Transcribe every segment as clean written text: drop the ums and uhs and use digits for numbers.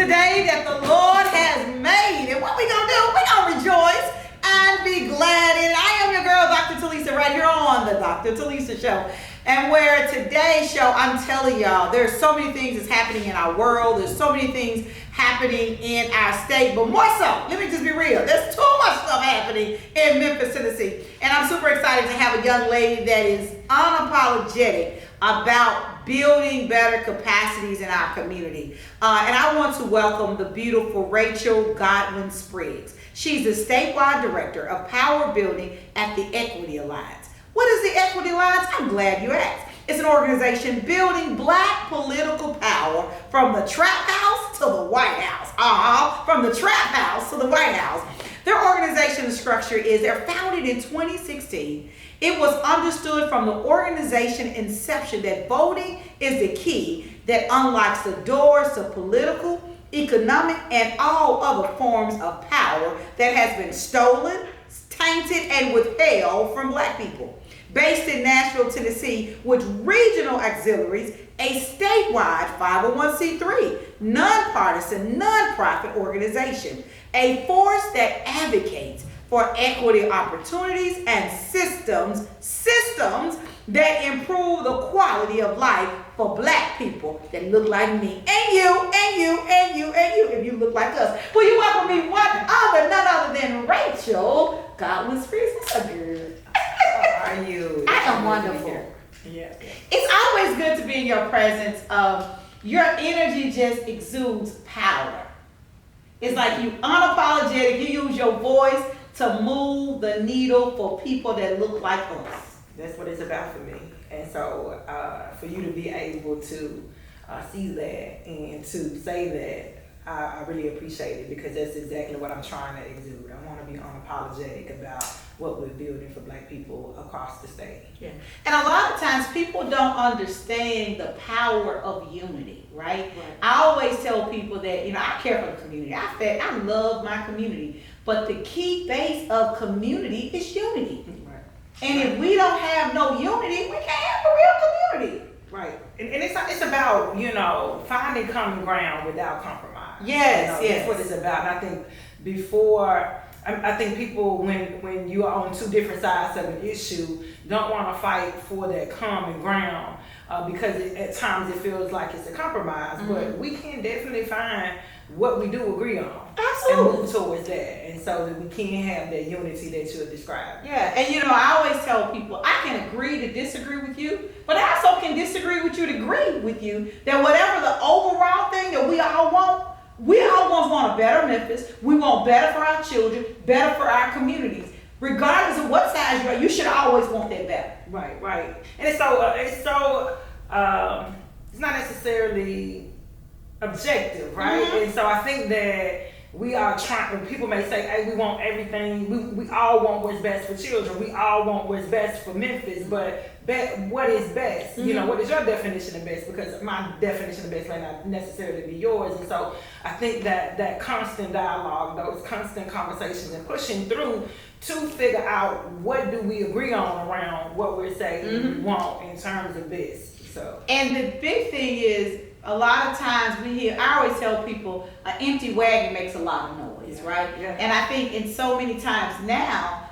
the day that the Lord has made. And what we gonna do? We gonna rejoice and be glad in it. I am your girl, Dr. Telisa, right here on the Dr. Telisa Show. And where today's show, I'm telling y'all, there's so many things that's happening in our world. There's so many things happening in our state. But more so, let me just be real. There's too much stuff happening in Memphis, Tennessee. And I'm super excited to have a young lady that is unapologetic about building better capacities in our community. And I want to welcome the beautiful Racheal Spriggs. She's the statewide director of power building at the Equity Alliance. What is the Equity Alliance? I'm glad you asked. It's an organization building black political power from the trap house to the White House. From the trap house to the White House. Their organization structure is, they're founded in 2016. It was understood from the organization inception that voting is the key that unlocks the doors to political, economic, and all other forms of power that has been stolen, tainted, and withheld from black people. Based in Nashville, Tennessee, with regional auxiliaries, a statewide 501c3, nonpartisan, nonprofit organization, a force that advocates for equity opportunities and systems that improve the quality of life for black people that look like me, and you, if you look like us. Will you welcome me none other than Racheal Spriggs. What's up, girl? How are you? I am wonderful. Yeah. It's always good to be in your presence. Your energy just exudes power. It's like you unapologetic. You use your voice to move the needle for people that look like us. That's what it's about for me. And so for you to be able to see that and to say that, I really appreciate it, because that's exactly what I'm trying to exude. I want to be unapologetic about what we're building for black people across the state. Yeah. And a lot of times people don't understand the power of unity, right? I always tell people that, I care for the community. I love my community. But the key base of community is unity. Right. And if we don't have no unity, we can't have a real community. Right. And it's about, finding common ground without compromise. Yes, yes. That's what it's about. And I think I think people, when you are on two different sides of an issue, don't want to fight for that common ground because at times it feels like it's a compromise. Mm-hmm. But we can definitely find what we do agree on. Absolutely. And move towards that. And so that we can have that unity that you're describing. Yeah, and I always tell people, I can agree to disagree with you, but I also can disagree with you to agree with you that whatever the overall thing that we all want a better Memphis. We want better for our children, better for our communities. Regardless of what size you are, you should always want that better. Right. And it's not necessarily objective, right? Mm-hmm. And so I think that we are trying, people may say, hey, we want everything, we all want what's best for children, we all want what's best for Memphis, but what is best? Mm-hmm. What is your definition of best? Because my definition of best may not necessarily be yours. And so I think that constant dialogue, those constant conversations and pushing through to figure out what do we agree on around what we're saying mm-hmm. we want in terms of this. So. And the big thing is, a lot of times I always tell people, an empty wagon makes a lot of noise, right? Yeah. And I think in so many times now,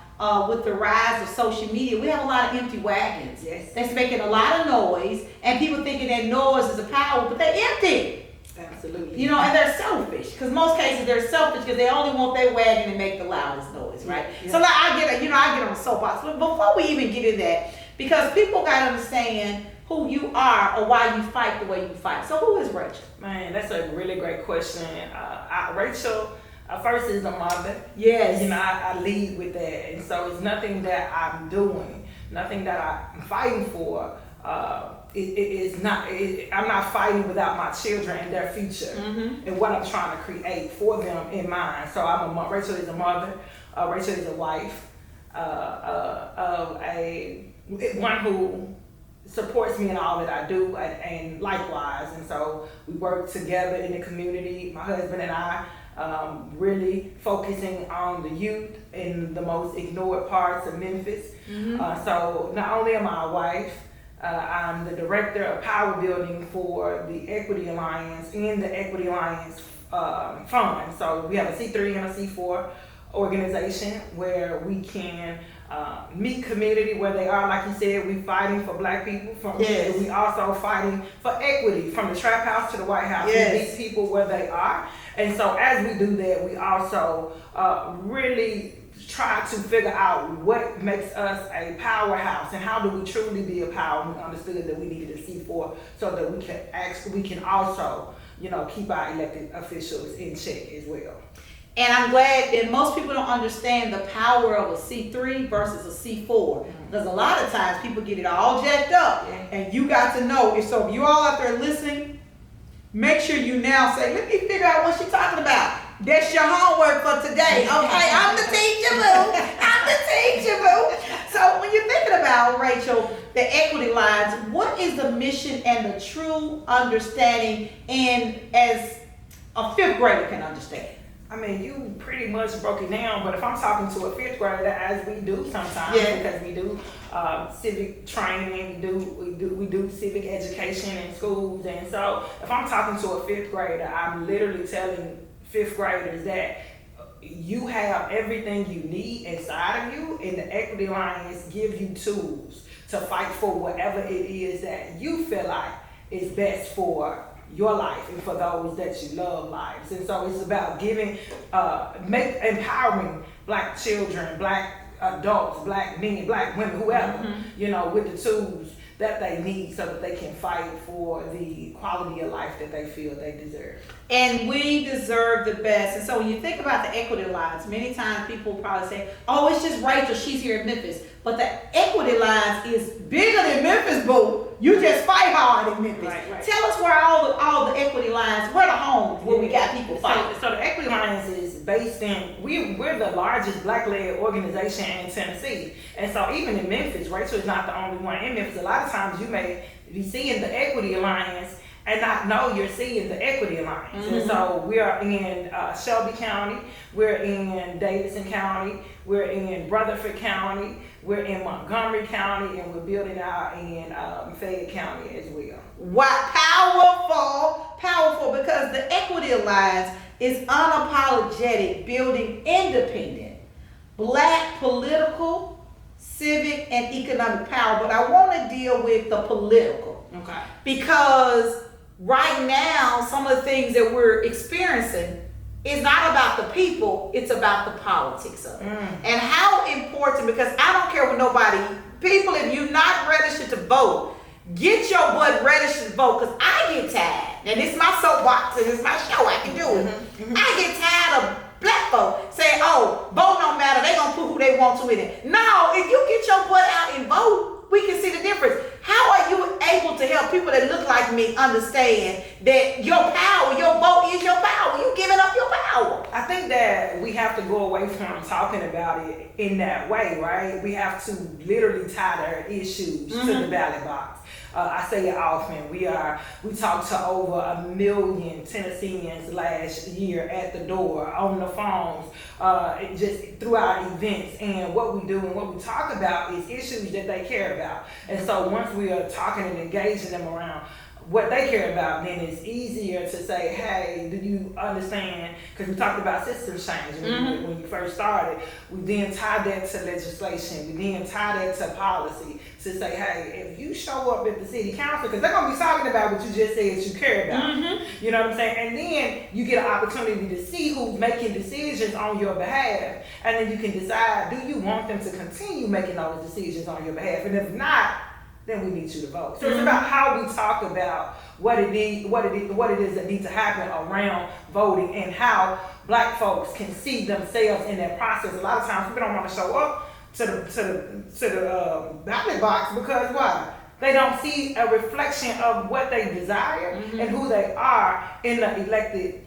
with the rise of social media, we have a lot of empty wagons. Yes. That's making a lot of noise, and people thinking that noise is a power, but they're empty. Absolutely. And they're selfish, because most cases they're selfish because they only want their wagon to make the loudest noise, right? Yeah. So like I get on the soapbox, but before we even get in that, because people gotta understand who you are or why you fight the way you fight. So who is Racheal? Man, that's a really great question. Racheal, first is a mother. Yes. I lead with that. And so it's nothing that I'm doing, nothing that I'm fighting for. I'm not fighting without my children and their future mm-hmm. and what I'm trying to create for them in mind. So Racheal is a mother. Racheal is a wife of one who supports me in all that I do, and likewise. And so we work together in the community, my husband and I, really focusing on the youth in the most ignored parts of Memphis. Mm-hmm. So not only am I a wife, I'm the director of power building for the Equity Alliance and the Equity Alliance Fund. So we have a C3 and a C4 organization where we can meet community where they are. Like you said, we fighting for black people. We also fighting for equity from the trap house to the White House. Yes. We meet people where they are. And so as we do that, we also really try to figure out what makes us a powerhouse and how do we truly be a power. We understood that we needed a C4 so that we can also, keep our elected officials in check as well. And I'm glad that most people don't understand the power of a C3 versus a C4. Because a lot of times people get it all jacked up. Yeah. And you got to know. If you all out there listening, make sure you now say, let me figure out what she's talking about. That's your homework for today. Okay, I'm the teacher, boo. I'm the teacher, boo. So when you're thinking about, Racheal, the equity lines, what is the mission and the true understanding as a fifth grader can understand? I mean, you pretty much broke it down, but if I'm talking to a fifth grader, as we do sometimes, because we do civic training, we do civic education in schools, and so if I'm talking to a fifth grader, I'm literally telling fifth graders that you have everything you need inside of you, and the Equity Alliance gives you tools to fight for whatever it is that you feel like is best for your life and for those that you love lives. And so it's about empowering black children, black adults, black men, black women, whoever, with the tools that they need so that they can fight for the quality of life that they feel they deserve. And we deserve the best. And so when you think about the Equity Lines, many times people probably say, oh, it's just Racheal, she's here in Memphis. But the Equity Lines is bigger than Memphis, boo. You just fight hard in Memphis. Right. Tell us where all the Equity Lines, where the homes, where we got people fighting. So the Equity Lines is based in, we're the largest black-led organization in Tennessee. And so even in Memphis, Racheal is not the only one in Memphis. A lot of times you may be seeing the Equity Alliance and not know you're seeing the Equity Alliance. Mm-hmm. And so we are in Shelby County, we're in Davidson County, we're in Rutherford County, we're in Montgomery County, and we're building out in Fayette County as well. Wow, powerful, because the Equity Alliance is unapologetic, building independent, black political, civic, and economic power. But I want to deal with the political. Okay. Because right now, some of the things that we're experiencing is not about the people, it's about the politics of it. And how important, because I don't care what nobody, people, if you're not registered to vote, get your butt registered to vote, because I get tired. And it's my soapbox and it's my show, I can do it. I get tired of black folk saying, oh, vote don't matter, they gonna put who they want to in it. No, if you get your butt out and vote, we can see the difference. How are you able to help people that look like me understand that your power, your vote is your power? You giving up your power. I think that we have to go away from talking about it in that way, right? We have to literally tie their issues to the ballot box. I say it often. We talked to over 1 million Tennesseans last year at the door, on the phones, just through our events. And what we do and what we talk about is issues that they care about. And so once we are talking and engaging them around what they care about, then it's easier to say, hey, do you understand? Because we talked about systems change when you first started. We then tied that to legislation. We then tied that to policy to say, hey, if you show up at the city council, because they're going to be talking about what you just said you care about. You know what I'm saying? And then you get an opportunity to see who's making decisions on your behalf. And then you can decide, do you want them to continue making those decisions on your behalf? And if not, then we need you to vote. So it's about how we talk about what it is that needs to happen around voting, and how black folks can see themselves in that process. A lot of times people don't want to show up to the ballot box because why? They don't see a reflection of what they desire and who they are in the elected,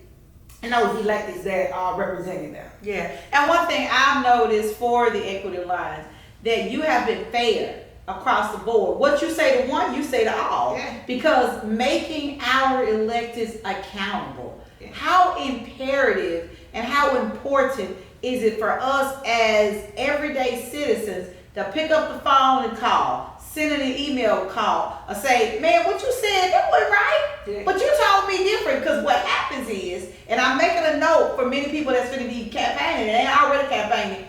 and those electeds that are representing them. Yeah, and one thing I've noticed for the Equity Alliance, that you have been fair across the board. What you say to one, you say to all. Yeah. Because making our electeds accountable. Yeah. How imperative and how important is it for us as everyday citizens to pick up the phone and call, sending an email call, or say, man, what you said, that wasn't right. Yeah. But you told me different. Because what happens is, and I'm making a note for many people that's going to be campaigning, and they already campaigning,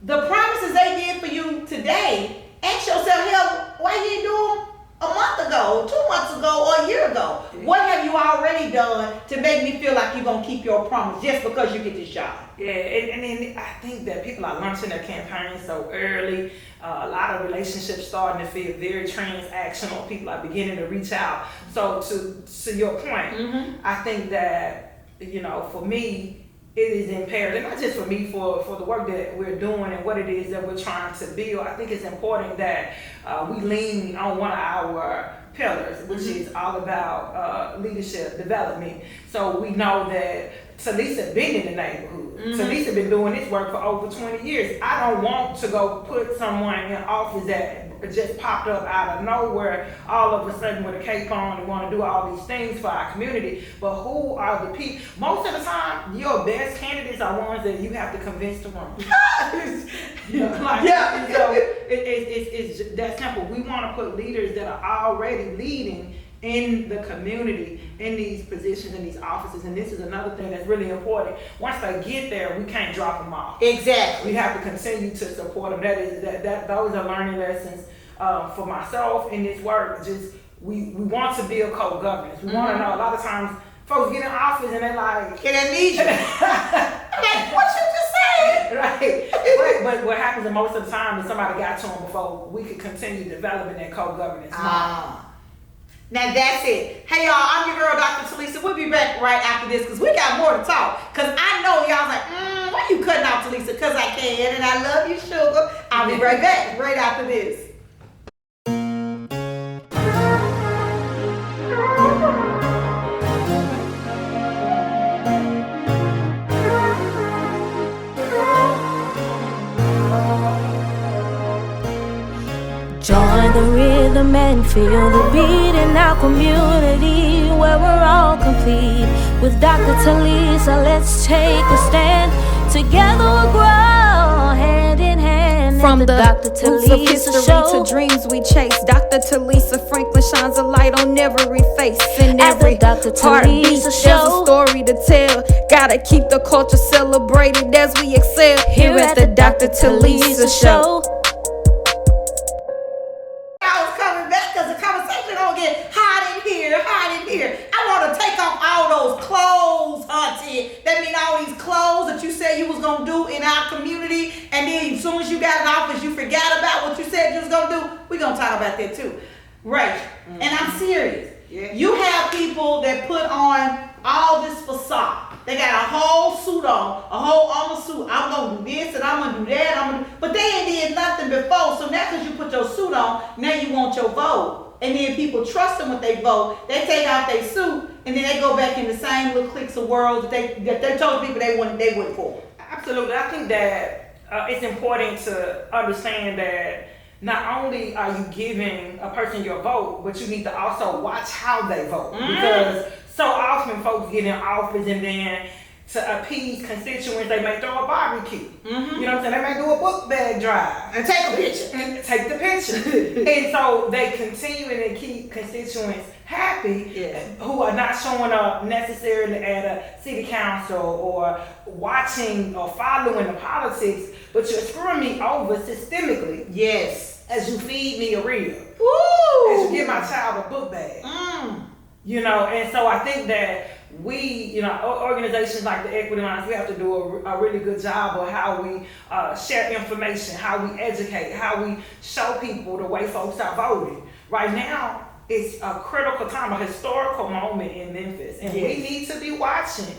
the promises they did for you today, ask yourself, hell, why you didn't do them a month ago, 2 months ago, or a year ago? Yeah. What have you already done to make me feel like you're going to keep your promise just because you get this job? Yeah, and then I think that people are launching their campaigns so early. A lot of relationships starting to feel very transactional. People are beginning to reach out. So to your point, I think that, for me, it is imperative, not just for me, for the work that we're doing and what it is that we're trying to build. I think it's important that we lean on one of our pillars, which is all about leadership development. So we know that Telisa been in the neighborhood. Telisa been doing this work for over 20 years. I don't want to go put someone in office that just popped up out of nowhere all of a sudden with a cape on and want to do all these things for our community. But who are the people? Most of the time, your best candidates are ones that you have to convince to run. So it's that simple. We want to put leaders that are already leading in the community, in these positions, in these offices. And this is another thing that's really important. Once they get there, we can't drop them off. Exactly. We have to continue to support them. Those are learning lessons for myself in this work. Just we want to build co-governance. We want to know. A lot of times, folks get in office and they're like, "Can I need you?" Like, what you just said? Right. But what happens most of the time is somebody got to them before we could continue developing that co-governance model. Now that's it. Hey y'all, I'm your girl, Dr. Telisa. We'll be back right after this because we got more to talk. Because I know y'all like, why you cutting out Telisa? Because I can and I love you, sugar. I'll be right back right after this. Join the rhythm and feel the beat in our community where we're all complete. With Dr. Telisa, let's take a stand. Together we'll grow hand in hand. From the Dr. roots of Telisa history show to dreams we chase, Dr. Talisa Franklin shines a light on every face. In At every the Dr. heartbeat, Telisa there's show. a story to tell. Gotta keep the culture celebrated as we excel. Here at the Dr. Talisa show. I was coming back because the conversation don't get hot in here. I want to take off all those clothes, auntie. That mean all these clothes that you said you was going to do in our community, and then as soon as you got in office, you forgot about what you said you was going to do. We're going to talk about that too. Right. And I'm serious. Yeah. You have people that put on all this facade. They got a whole suit on, a whole armor suit. I'm going to do this and I'm going to do that. But they ain't did nothing before. So now because you put your suit on, now you want your vote. And then people trust them when they vote. They take out their suit and then they go back in the same little cliques of worlds that they told people they went for. Absolutely. I think that it's important to understand that not only are you giving a person your vote, but you need to also watch how they vote. Because so often folks get in office and then to appease constituents, they may throw a barbecue. You know what I'm saying? They may do a book bag drive. And take a picture. And take the picture. And so they continue to keep constituents happy who are not showing up necessarily at a city council or watching or following the politics, but you're screwing me over systemically. Yes. As you feed me a rib. Woo! As you give my child a book bag. And so I think that we, organizations like the Equity Alliance, we have to do a really good job of how we share information, how we educate, how we show people the way folks are voting. Right now, it's a critical time, a historical moment in Memphis, and we need to be watching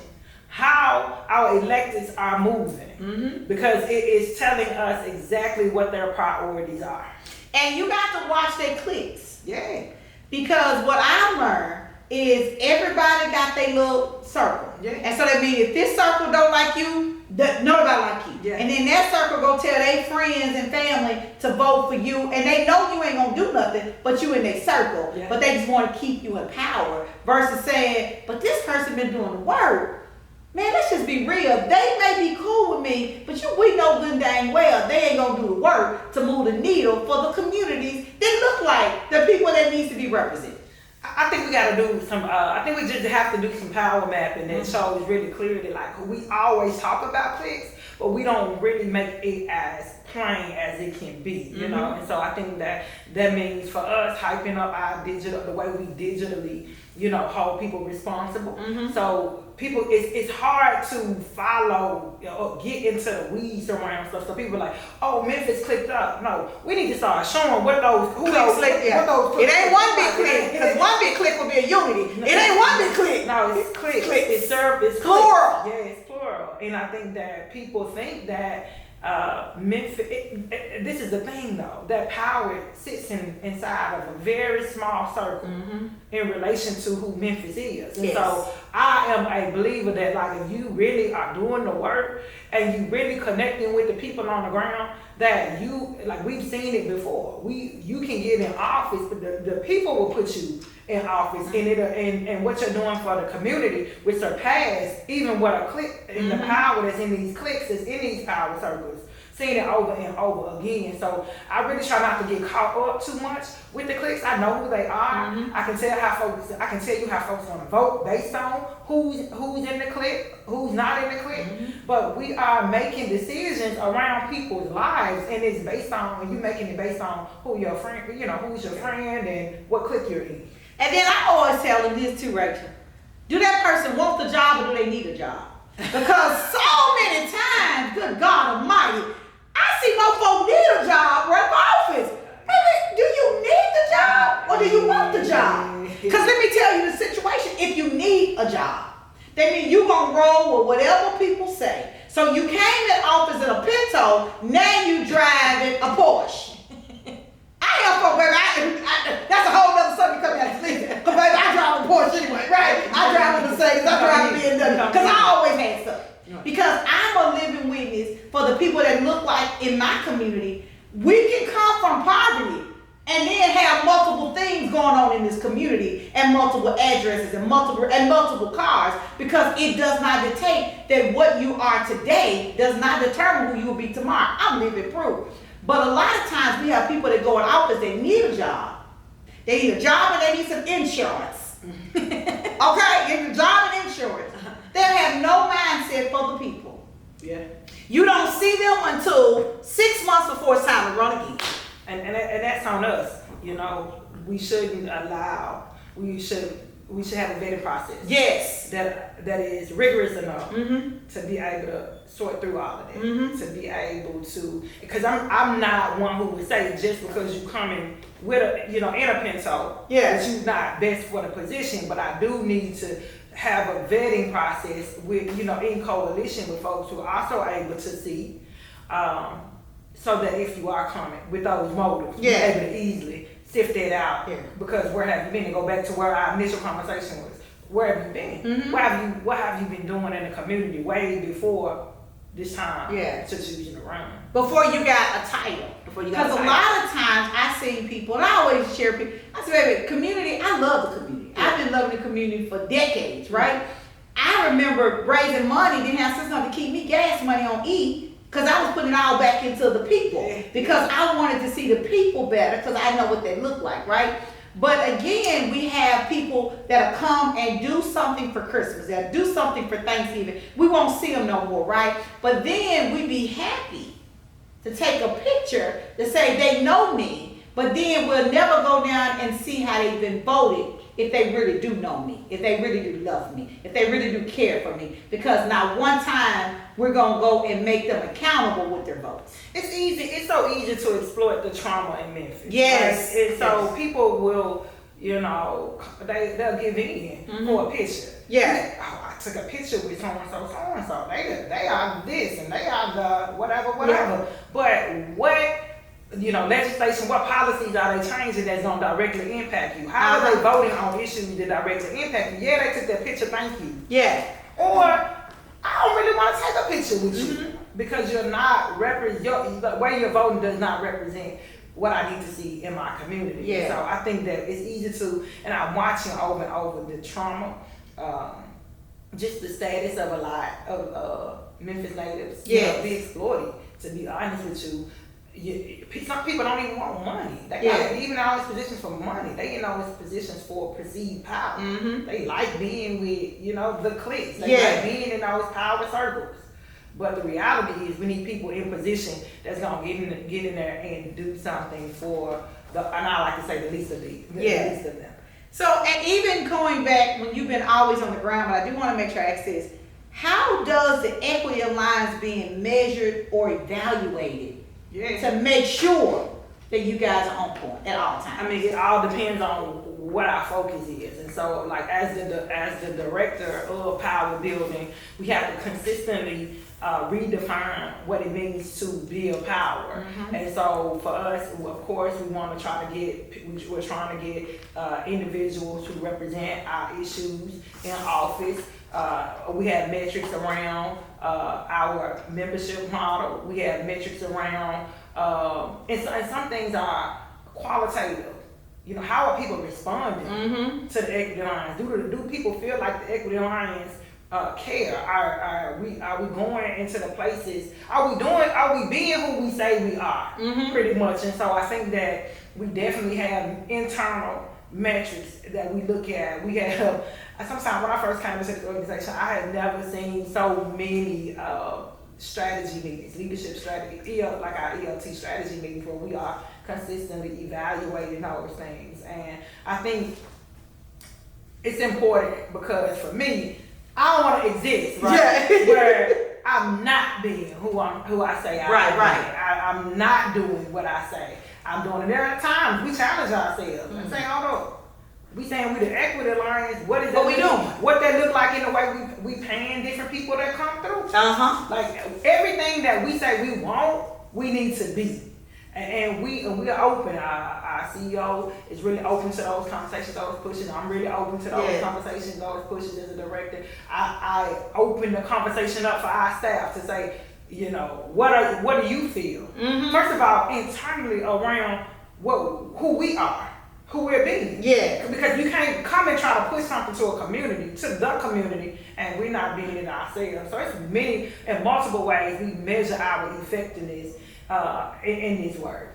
how our electeds are moving because it is telling us exactly what their priorities are. And you got to watch their cliques. Yeah. Because what I learned is everybody got their little circle. Yeah. And so that means if this circle don't like you, nobody like you. Yeah. And then that circle go tell their friends and family to vote for you, and they know you ain't gonna do nothing, but you in their circle. Yeah. But they just want to keep you in power versus saying, but this person been doing the work. man, let's just be real. They may be cool with me, but we know good and dang well they ain't gonna do the work to move the needle for the communities that look like the people that needs to be represented. I think we got to do some. I think we just have to do some power mapping that shows really clearly. Like we always talk about clicks, but we don't really make it as plain as it can be. You know, and so I think that means for us hyping up our the way we digitally, hold people responsible. So people, it's hard to follow or get into the weeds around stuff. So people are like, oh, Memphis clicked up. No, we need to start showing what those click. It ain't one big click, because one big click will be a unity. It ain't one big click. No, it's click. It's plural. Yeah, it's plural. And I think that people think that Memphis, this is the thing though, that power sits inside of a very small circle in relation to who Memphis is. And so I am a believer that like if you really are doing the work and you really connecting with the people on the ground, that you, like we've seen it before, you can get in office, but the people will put you in office, and what you're doing for the community will surpass even what a clique and the power that's in these cliques is in these power circles. Seen it over and over again. So I really try not to get caught up too much with the cliques. I know who they are. I can tell you how folks want to vote based on who's in the clique, who's not in the clique. But we are making decisions around people's lives, and it's based on you making it based on who your friend, who's your friend and what clique you're in. And then I always tell them this too, Racheal. Do that person want the job or do they need a job? Because so many times, good God Almighty, I see no folk need a job or for office. Baby, do you need the job or do you want the job? Because let me tell you the situation. If you need a job, that means you going to roll with whatever people say. So you came in office in a Pinto, now you driving a Porsche. I have folk, baby, that's a whole other subject coming out of sleep. Because baby, I drive a Porsche anyway, right? I drive a Mercedes, I drive a BMW. Because I always had stuff. Because I'm a living witness for the people that look like in my community. We can come from poverty and then have multiple things going on in this community and multiple addresses and multiple cars, because it does not dictate that what you are today does not determine who you will be tomorrow. I'm living proof. But a lot of times we have people that go in office, they need a job. They need a job and they need some insurance. Okay, get a job and insurance. They have no mindset for the people. Yeah. You don't see them until 6 months before it's time to run again. And that's on us. We shouldn't allow. We should have a vetting process. Yes. That is rigorous enough to be able to sort through all of that. To be able to, because I'm not one who would say just because you coming with a in a Pinto, that you're not best for the position. But I do need to have a vetting process with in coalition with folks who are also able to see, so that if you are coming with those motives, you're able to easily sift that out. Because where have you been? To go back to where our initial conversation was, where have you been? What have you been doing in the community way before this time to choosing to run? Before you got a title. Because a lot of times I see people, and I always share people, I say, baby, community, I love the community. I've been loving the community for decades, right? I remember raising money, didn't have something to keep me gas money on E, because I was putting it all back into the people. Because I wanted to see the people better, because I know what they look like, right? But again, we have people that'll come and do something for Christmas, that'll do something for Thanksgiving. We won't see them no more, right? But then we be happy to take a picture to say they know me, but then we'll never go down and see how they've been voted if they really do know me, if they really do love me, if they really do care for me. Because not one time we're going to go and make them accountable with their votes. It's so easy to exploit the trauma in Memphis. Yes. Right? So people will, they'll give in for a picture. Yeah. Oh, I took a picture with so-and-so. They are this and they are the whatever. Yeah. But what, legislation, what policies are they changing that's going to directly impact you? How are they voting on issues that directly impact you? Yeah, they took that picture, thank you. Yeah. Or, I don't really want to take a picture with you because you're not the way you're voting does not represent what I need to see in my community. Yeah. So I think that it's easy to, and I'm watching over and over the trauma just the status of a lot of Memphis natives. Yes. Be exploited. To be honest with you. Some people don't even want money. They even in all these positions for money. They in all these positions for perceived power. They like being with, the cliques. They like being in all these power circles. But the reality is we need people in position that's gonna get in there and do something for and I like to say the least of them. So, and even going back when you've been always on the ground, but I do want to make sure I ask this: how does the equity alliance being measured or evaluated to make sure that you guys are on point at all times? I mean, it all depends on what our focus is, and so like as the director of power building, we have to consistently redefine what it means to build power. And so for us, of course, we're trying to get individuals who represent our issues in office. We have metrics around our membership model. We have metrics around, and some things are qualitative. How are people responding to the Equity Alliance? Do people feel like the Equity Alliance care? Are we going into the places? Are we being who we say we are? Pretty much. And so I think that we definitely have internal metrics that we look at. We have sometimes when I first came into the organization, I had never seen so many strategy meetings, leadership strategy, like our ELT strategy meetings, where we are consistently evaluating those things. And I think it's important because for me, I don't want to exist, right? Where I'm not being who I say I am. Right. I'm not doing what I say I'm doing. And there are times we challenge ourselves and say, hold on. We saying we the Equity Alliance. What is that? What we doing? What that look like in the way we paying different people that come through? Like everything that we say we want, we need to be. And we are open. Our CEO is really open to those conversations, those pushes. I'm really open to those conversations, those pushes as a director. I open the conversation up for our staff to say, what do you feel? First of all, internally around who we are, who we're being. Yeah. Because you can't come and try to push something to the community, and we're not being it ourselves. So it's in multiple ways we measure our effectiveness in this work.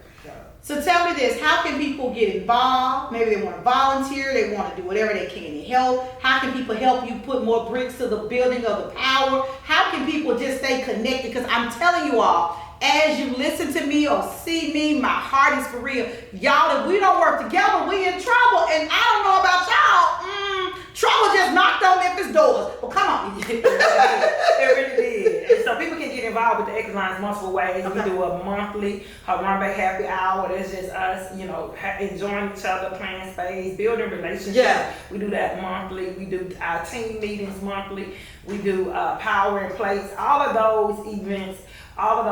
So tell me this: how can people get involved? Maybe they want to volunteer, they want to do whatever they can to help. How can people help you put more bricks to the building of the power? How can people just stay connected? Because I'm telling you all, as you listen to me or see me, my heart is for real. Y'all, if we don't work together, we in trouble. And I don't know about y'all. Trouble just knocked on Memphis doors. Well, come on. It really did. And so people can get involved with the Equity Alliance multiple ways. We do a monthly Harambe happy hour. That's just us, enjoying each other, playing spades, building relationships. Yeah. We do that monthly. We do our team meetings monthly. We do Power in Place. All of those events, all of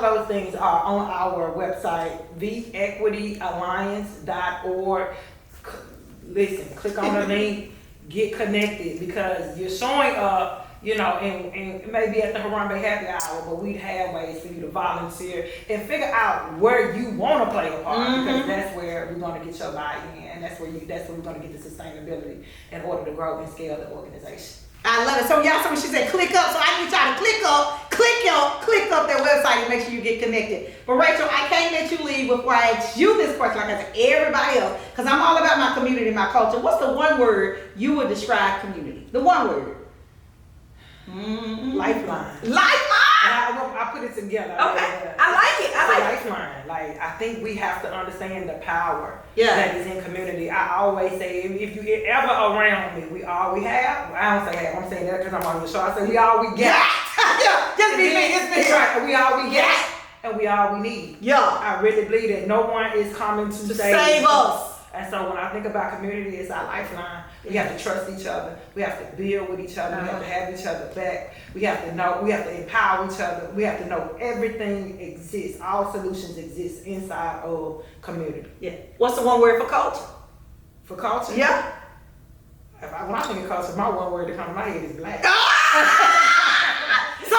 those things are on our website, theequityalliance.org. Listen, click on the link, get connected, because you're showing up, and maybe at the Harambe Happy Hour, but we'd have ways for you to volunteer and figure out where you want to play a part, because that's where we're going to get your buy-in, and that's where we're going to get the sustainability in order to grow and scale the organization. I love it. So y'all, so when she said click up, so I need y'all to click up their website and make sure you get connected. But Racheal, I can't let you leave before I ask you this question, like I said, everybody else, because I'm all about my community, my culture. What's the one word you would describe community? The one word. Lifeline. I put it together. Okay. I like it. Lifeline. Like, I think we have to understand the power that is in community. I always say, if you get ever around me, we all we have. I don't say have. I'm saying that because I'm on the show. I say we all we get. Just be me. It's me. Right. We all we get, and we all we need. Yeah. I really believe that no one is coming to save us. And so when I think about community, it's our lifeline. We have to trust each other. We have to build with each other. We have to have each other back. We have to know. We have to empower each other. We have to know everything exists. All solutions exist inside of community. Yeah. What's the one word for culture? For culture? Yeah. When I think of culture, my one word that comes to my head is black. So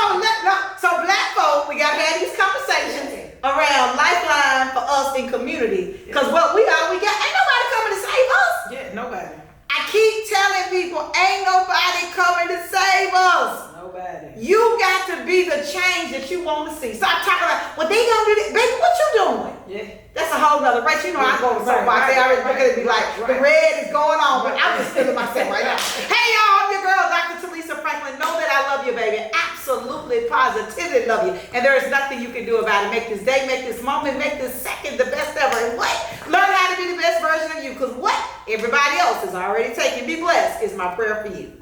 black folk, we gotta have these conversations around lifeline for us in community. Because what we got, ain't nobody coming to save us. Yeah, nobody. I keep telling people, ain't nobody coming to save us. Nobody. You got to be the change that you want to see. Stop talking about, well, they gonna do this. Baby, what you doing? Yeah. That's a whole nother race. You know, I go to soapbox. They already look at it and be like, the red is going on, but I'm just feeling myself right now. Hey, y'all, I'm your girl, Dr. Telisa Franklin. Know that I love you, baby. Absolutely, positively love you. And there is nothing you can do about it. Make this day, make this moment, make this second the best ever. And what? Learn how to be the best version of you. Because what? Everybody else is already taken. Be blessed is my prayer for you.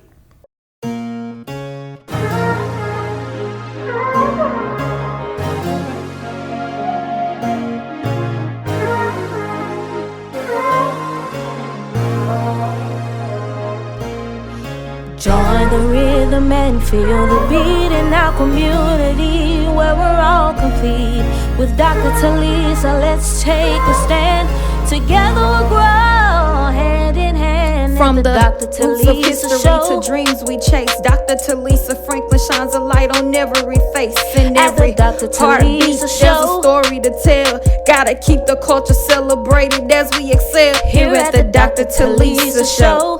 Join the rhythm and feel the beat in our community where we're all complete. With Dr. Telisa, let's take a stand. Together we'll grow hand in hand. From the Dr. roots of Telisa history show to dreams we chase, Dr. Talisa Franklin shines a light on every face. In At the every Dr. heartbeat, Telisa there's show. a story to tell. Gotta keep the culture celebrated as we excel. Here at the Dr. Telisa show.